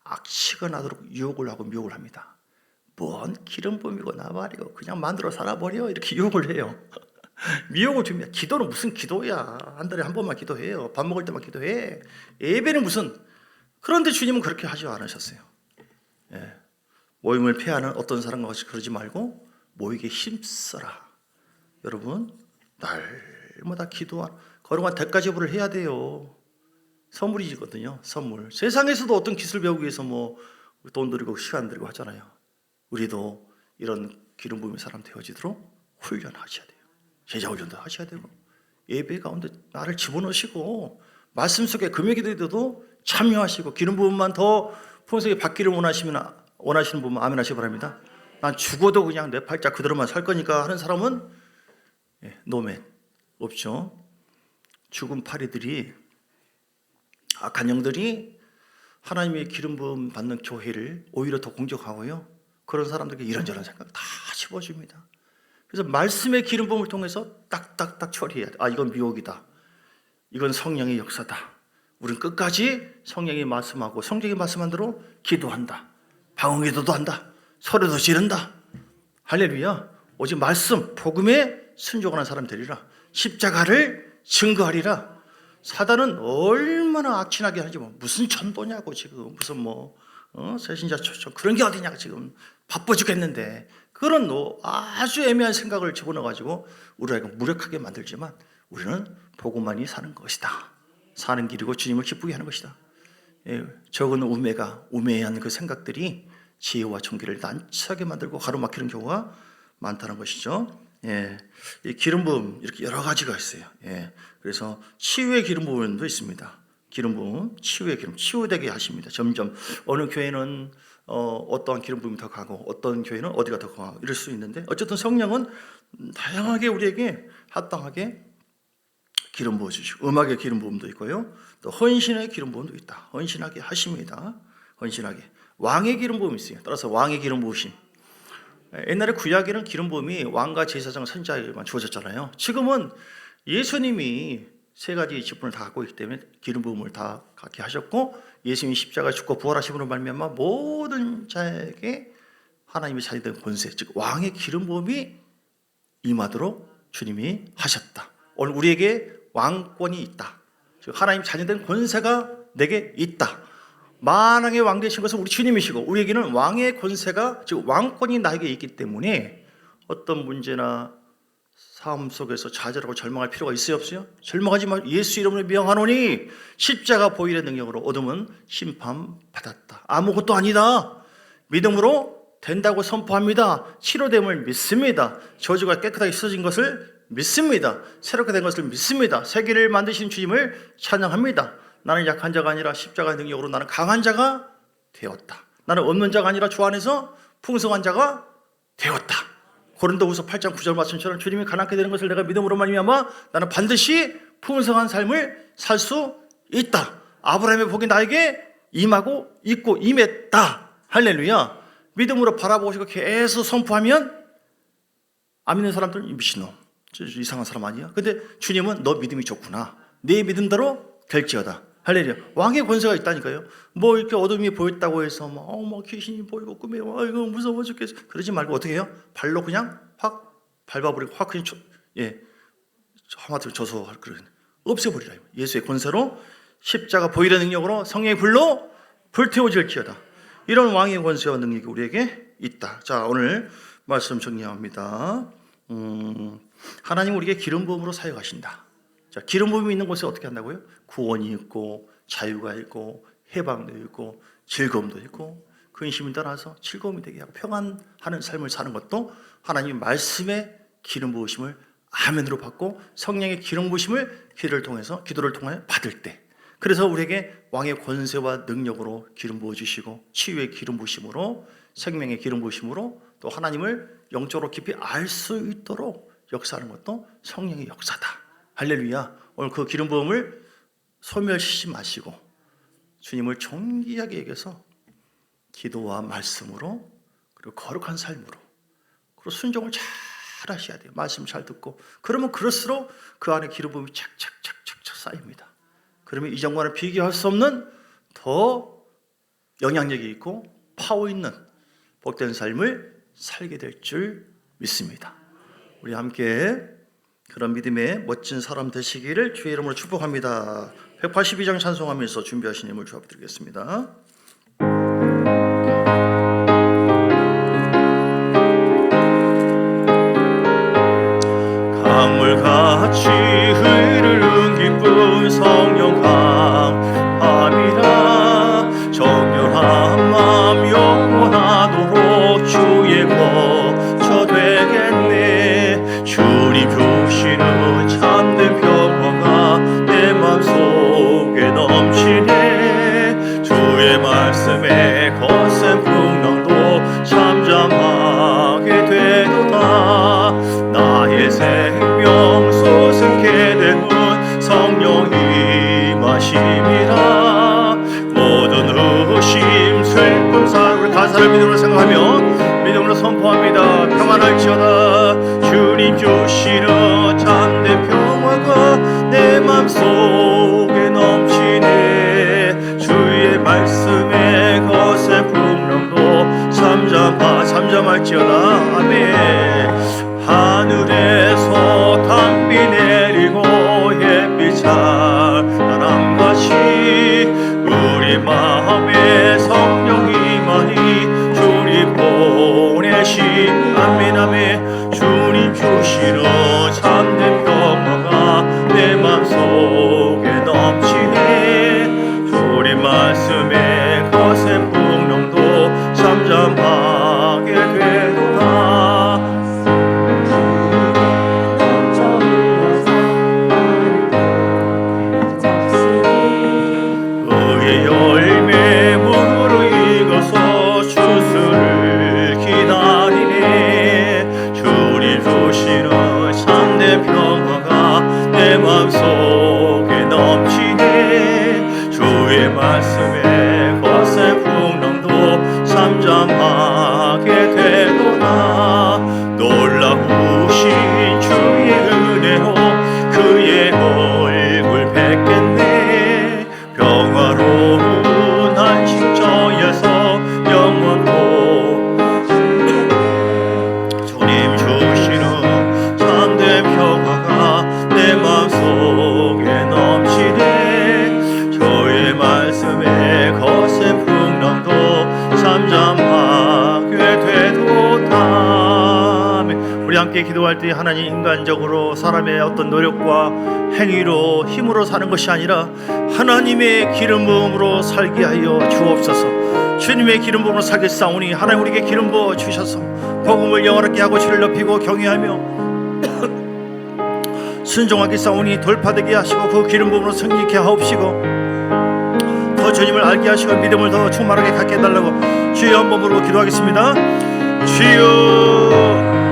악취가 나도록 유혹을 하고 미혹을 합니다. 뭔 기름 부음이고 나발이고 그냥 만들어 살아버려 이렇게 유혹을 해요. 미혹을 줍니다. 기도는 무슨 기도야. 한 달에 한 번만 기도해요. 밥 먹을 때만 기도해. 예배는 무슨. 그런데 주님은 그렇게 하지 않으셨어요. 예. 모임을 폐하는 어떤 사람과 같이 그러지 말고 모이게 힘써라. 여러분 날마다 기도한 거룩한 대가제부를 해야 돼요. 선물이거든요. 선물. 세상에서도 어떤 기술 배우기 위해서 뭐 돈 들이고 시간 들이고 하잖아요. 우리도 이런 기름 부음의 사람 되어지도록 훈련하셔야 돼요. 제자 훈련도 하셔야 되고 예배 가운데 나를 집어넣으시고 말씀 속에 금요기도에도 참여하시고 기름 부음만 더 풍성하게 받기를 원하시는 분만 아멘 하시기 바랍니다. 난 죽어도 그냥 내 팔자 그대로만 살 거니까 하는 사람은 노멘 없죠. 죽은 파리들이 악한 영들이 하나님의 기름 부음 받는 교회를 오히려 더 공격하고요. 그런 사람들에게 이런저런 생각 다 집어줍니다. 그래서 말씀의 기름 부음을 통해서 딱딱딱 처리해야 돼. 아, 이건 미혹이다. 이건 성령의 역사다. 우린 끝까지 성령이 말씀하고 성령이 말씀한 대로 기도한다. 방언기도도 한다. 소리도 지른다. 할렐루야. 오직 말씀, 복음에 순종하는 사람 되리라. 십자가를 증거하리라. 사단은 얼마나 악취나게 하지 뭐 무슨 전도냐고 지금 무슨 새신자 초청 그런 게 어디냐고 지금 바빠 죽겠는데 그런 아주 애매한 생각을 집어넣어가지고 우리가 무력하게 만들지만 우리는 복음만이 사는 것이다. 사는 길이고 주님을 기쁘게 하는 것이다. 적은 우매한 그 생각들이 지혜와 총기를 난처하게 만들고 가로막히는 경우가 많다는 것이죠. 이 기름 부음 이렇게 여러 가지가 있어요. 그래서 치유의 기름 부음도 있습니다. 기름 부음, 치유의 기름, 치유되게 하십니다. 점점 어느 교회는 어떠한 기름 부음이 더 가고 어떤 교회는 어디가 더 강하고 이럴 수 있는데 어쨌든 성령은 다양하게 우리에게 합당하게 기름 부어주시고 음악의 기름 부음도 있고요. 또 헌신의 기름 부음도 있다. 헌신하게 하십니다. 헌신하게. 왕의 기름 부음이 있어요. 따라서 왕의 기름 부으심. 옛날에 구약에는 기름 부음이 왕과 제사장 선지자에게만 주어졌잖아요. 지금은 예수님이 세 가지 직분을 다 갖고 있기 때문에 기름 부음을 다 갖게 하셨고 예수님이 십자가에 죽고 부활하심으로 말미암아 모든 자에게 하나님의 자녀된 권세, 즉 왕의 기름 부음이 임하도록 주님이 하셨다. 오늘 우리에게 왕권이 있다. 즉 하나님 자녀된 권세가 내게 있다. 만왕의 왕 되신 것은 우리 주님이시고 우리에게는 왕의 권세가 즉 왕권이 나에게 있기 때문에 어떤 문제나 삶 속에서 좌절하고 절망할 필요가 있어요 없어요? 절망하지 마. 예수 이름으로 명하노니 십자가 보혈의 능력으로 어둠은 심판받았다. 아무것도 아니다. 믿음으로 된다고 선포합니다. 치료됨을 믿습니다. 저주가 깨끗하게 씻어진 것을 믿습니다. 새롭게 된 것을 믿습니다. 세계를 만드신 주님을 찬양합니다. 나는 약한 자가 아니라 십자가의 능력으로 나는 강한 자가 되었다. 나는 없는 자가 아니라 주 안에서 풍성한 자가 되었다. 고린도후서 8장 9절 말씀처럼 주님이 가난케 되는 것을 내가 믿음으로 말미암아 나는 반드시 풍성한 삶을 살 수 있다. 아브라함의 복이 나에게 임하고 있고 임했다. 할렐루야. 믿음으로 바라보시고 계속 선포하면 안 믿는 사람들은 미친놈, 이상한 사람 아니야? 근데 주님은 너 믿음이 좋구나. 네 믿음대로 될지어다. 할렐루야. 왕의 권세가 있다니까요. 뭐 이렇게 어둠이 보였다고 해서 뭐 귀신이 보이고 꿈에 이거 무서워 죽겠어. 그러지 말고 어떻게 해요? 발로 그냥 확 밟아버리고 확 그냥 하마터면 저소할 그런 없애버리라. 예수의 권세로 십자가 보혈의 능력으로 성령의 불로 불태워질지어다. 이런 왕의 권세와 능력이 우리에게 있다. 자, 오늘 말씀 정리합니다. 하나님 우리에게 기름 부음으로 사역하신다. 자, 기름 부음이 있는 곳에 어떻게 한다고요? 구원이 있고 자유가 있고 해방도 있고 즐거움도 있고 근심을 떠나서 즐거움이 되게 하고 평안하는 삶을 사는 것도 하나님의 말씀의 기름 부으심을 아멘으로 받고 성령의 기름 부으심을 기도를 통해 받을 때, 그래서 우리에게 왕의 권세와 능력으로 기름 부어주시고 치유의 기름 부으심으로 생명의 기름 부으심으로 또 하나님을 영적으로 깊이 알 수 있도록 역사하는 것도 성령의 역사다. 할렐루야. 오늘 그 기름 부음을 소멸시키지 마시고 주님을 존귀하게 여겨서 기도와 말씀으로 그리고 거룩한 삶으로 그리고 순종을 잘 하셔야 돼요. 말씀 잘 듣고 그러면 그럴수록 그 안에 기름 부음이 착착착착착 쌓입니다. 그러면 이전과는 비교할 수 없는 더 영향력이 있고 파워 있는 복된 삶을 살게 될 줄 믿습니다. 우리 함께 그런 믿음의 멋진 사람 되시기를 주의 이름으로 축복합니다. 182장 찬송하면서 준비하신 힘을 주옵드리겠습니다. 강물같이 흐르는 기쁜 성령 강함이라 정결한 맘 영원하도록 주의 거처 되겠네. 주님 주시는 참된 평화가 내 맘속에 넘치네. 주의 말씀에 거센 풍랑도 잠잠하게 되도다. 나의 생명 소생케 되는 성령 임하심이라. 모든 의심 슬픔 사랑을 가사를 믿음으로 생각하며 믿음으로 선포합니다. 평안할지어다. 주님 주시는 참된 평화가 내 맘속에 넘치네. 주의 말씀에 거센 풍랑도 잠잠할지어다. 아멘. 하늘에서 담비 내리고 햇빛 찬란함같이 우리 마음에 성령이만이 주님 보내신 아멘 아멘. 주님 주시는 참된 평화가 내 맘속에 넘치네. 주님 말씀에 거센 풍랑도 잠잠하게 되도다. 평화가 내 맘속에 넘치네. 주의 말씀에 거센 풍랑도 잠잠하게 되도다. 놀라우신 주의 은혜로 그의 얼굴 뵙겠네. 평화로운 안식처에서 영원토록 주님 주시는 참된 평화가 내 맘속에 넘치네. 주의 말씀에 함께 기도할 때 하나님 인간적으로 사람의 어떤 노력과 행위로 힘으로 사는 것이 아니라 하나님의 기름 부음으로 살게 하여 주옵소서. 주님의 기름 부음으로 살겠사오니 하나님 우리에게 기름 부어 주셔서 복음을 영원하게 하고 주를 높이고 경외하며 순종하게 싸우니 돌파되게 하시고 그 기름 부음으로 승리케 하옵시고 더 주님을 알게 하시고 믿음을 더 충만하게 갖게 해달라고 주여 한 번으로 기도하겠습니다. 주여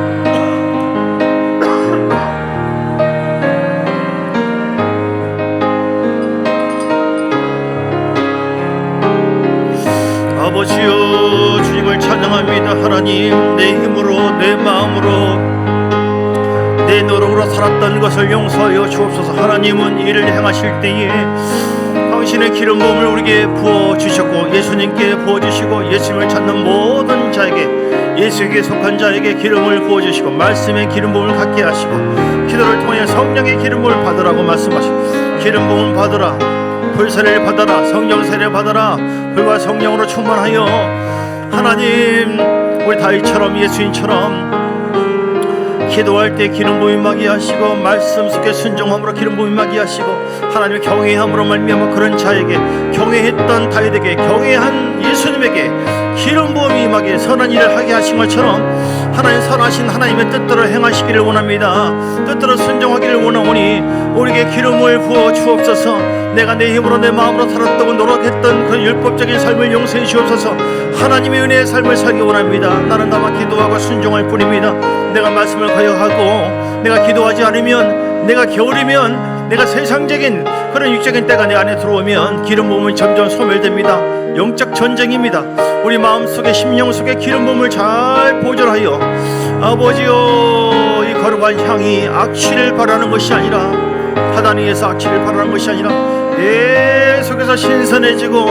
아버지여 주님을 찬양합니다. 하나님 내 힘으로 내 마음으로 내 노력으로 살았던 것을 용서하여 주옵소서. 하나님은 이를 행하실 때에 당신의 기름 부음을 우리에게 부어주셨고 예수님께 부어주시고 예수님을 찾는 모든 자에게 예수에게 속한 자에게 기름을 부어주시고 말씀의 기름 부음을 갖게 하시고 기도를 통해 성령의 기름 부음을 받으라고 말씀하시고 기름 부음을 받으라 불세례를 받아라 성령 세례를 받아라 불과 성령으로 충만하여 하나님 우리 다윗처럼 예수님처럼 기도할 때 기름 부음 임하게 하시고 말씀 속에 순종함으로 기름 부음 임하게 하시고 하나님의 경외함으로 말미암아 그런 자에게 경외했던 다윗에게 경외한 예수님에게 기름 부음이 임하게 선한 일을 하게 하신 것처럼 하나님 선하신 하나님의 뜻대로 행하시기를 원합니다. 뜻대로 순종하기를 원하오니 우리에게 기름을 부어 주옵소서. 내가 내 힘으로 내 마음으로 살았다고 노력했던 그 율법적인 삶을 용서해 주옵소서. 하나님의 은혜의 삶을 살기 원합니다. 나는 다만 기도하고 순종할 뿐입니다. 내가 말씀을 거역하고 내가 기도하지 않으면 내가 게으르면 내가 세상적인 그런 육적인 때가 내 안에 들어오면 기름 부음은 점점 소멸됩니다. 영적 전쟁입니다. 우리 마음속에 심령 속에 기름 부음을 잘 보존하여 아버지여 이 거룩한 향이 악취를 바라는 것이 아니라 하단 위에서 악취를 바라는 것이 아니라 계속해서 신선해지고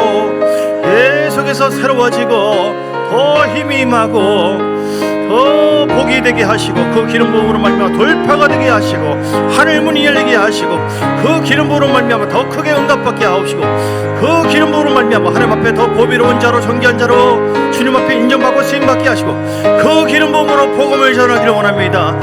계속해서 새로워지고 더 힘이 임하고 더 복이 되게 하시고 그 기름 부음으로 말미암아 돌파가 되게 하시고 하늘 문이 열리게 하시고 그 기름 부음으로 말미암아 더 크게 응답받게 하옵시고 그 기름 부음으로 말미암아 하나님 앞에 더 보배로운 자로 존귀한 자로 주님 앞에 인정받고 쓰임받게 하시고 그 기름 부음으로 복음을 전하기를 원합니다.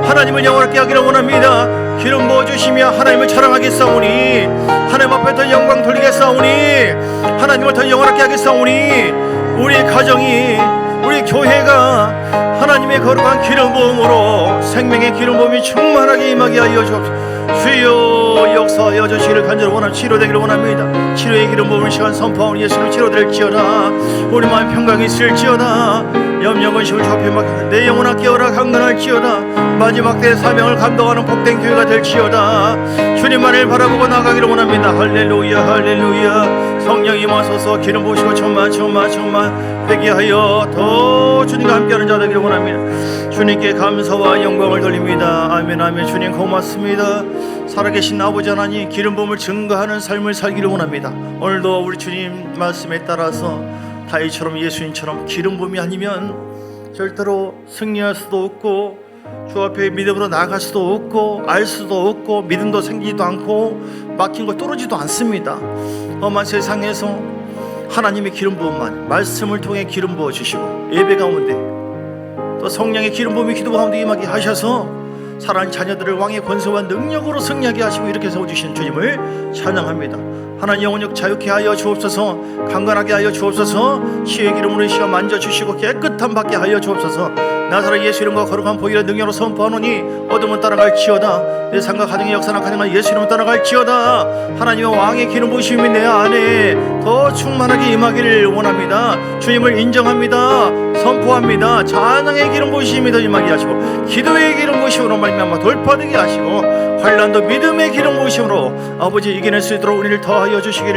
하나님을 영원하게 하기를 원합니다. 기름 부어주시며 하나님을 자랑하겠사오니 하나님 앞에 더 영광 돌리겠사오니 하나님을 더 영원하게 하겠사오니 우리 가정이 우리 교회가 하나님의 거룩한 기름 부음으로 생명의 기름 부음이 충만하게 임하게 하여 주옵소서. 주여 역사하여 주시기를 간절히 원하며 치료되기를 원합니다. 치료의 기름 부음을 시간 선포하오니 예수님 치료될지어다. 우리 마음 평강이 있을지어다. 염려 근심을 좌표 막히는 내 영혼아 깨어라 강건할지어다. 마지막 때의 사명을 감당하는 복된 교회가 될지어다. 주님만을 바라보고 나가기를 원합니다. 할렐루야 할렐루야. 성령이 임하소서 기름 부으시고 충만 회개하여 더 주님과 함께하는 자 되기를 원합니다. 주님께 감사와 영광을 돌립니다. 아멘 아멘. 주님 고맙습니다. 살아계신 아버지 하나님 기름 부음을 증거하는 삶을 살기를 원합니다. 오늘도 우리 주님 말씀에 따라서 다윗처럼 예수님처럼 기름 부음이 아니면 절대로 승리할 수도 없고 주 앞에 믿음으로 나아갈 수도 없고 알 수도 없고 믿음도 생기지도 않고 막힌 거 뚫어지도 않습니다. 험한 세상에서 하나님의 기름 부음만 말씀을 통해 기름 부어 주시고 예배 가운데 또 성령의 기름 부음이 기도 가운데 임하게 하셔서 사랑하는 자녀들을 왕의 권세와 능력으로 승리하게 하시고 이렇게 세워주신 주님을 찬양합니다. 하나님 영혼력 자유케 하여 주옵소서. 강건하게 하여 주옵소서. 치유의 기름으로 이 시간 만져주시고 깨끗함 받게 하여 주옵소서. 나사렛 예수 이름과 거룩한 보혈의 능력으로 선포하노니 어둠은 따라갈지어다. 내 삶과 가정의 역사나 가능한 예수 이름은 따라갈지어다. 하나님의 왕의 기름 부으심이 내 안에 더 충만하게 임하기를 원합니다. 주님을 인정합니다. 선포합니다. 찬양의 기름 부으심이 더 임하게 하시고 기도의 기름 부으심으로 말미암아 돌파되게 하시고 환난도 믿음의 기름 부으심으로 아버지 이겨낼 수 있도록 우리를 더하여 주시기를